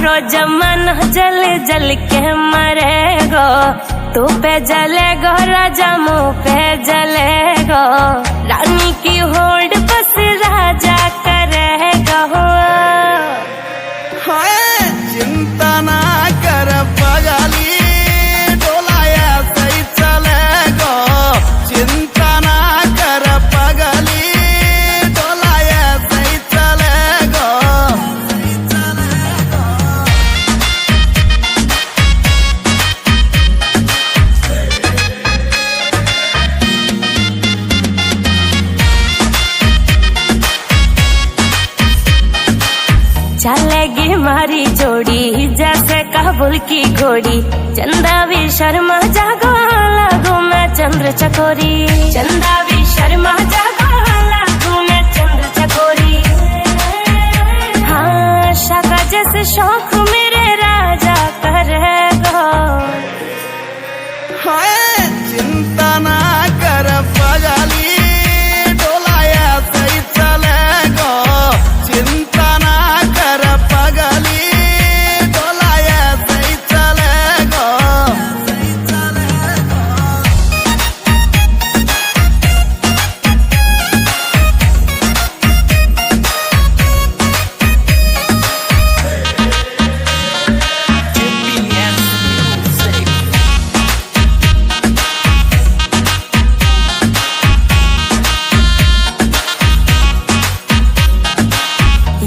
सारो जमाना जल जल के मरेगो, तू पे जलेगो राजा मुँह पे जलेगो, रानी की होड़ बस राजा करेगो। चिंता ना कर पगली, डोलाया सही चलेगो, चिंता ना कर पगली, डोलाया सही चलेगो। चलेगी मारी जोड़ी जैसे काबुल की घोड़ी, चंदा भी शर्मा जागो लागू मैं चंद्र चकोरी, चंदा भी शर्मा जागो लागू मैं चंद्र चकोरी। हाँ शाका जैसे शौक मेरे राजा करेगो। चिंता ना कर पगली, डोलाया सही चलेगो, चिंता ना कर पगली, डोलाया सही चलेगो।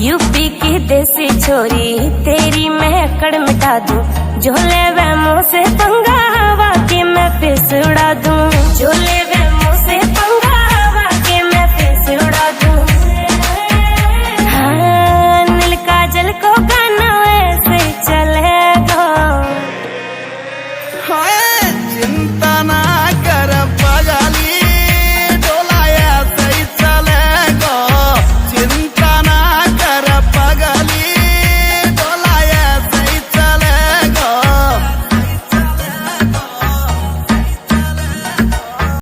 यूपी की देसी छोरी तेरी मैं अकड़ मिटा दूं, जो ले वह मुँह से पंगा हवा की मैं फिर उड़ा दूं, जो ले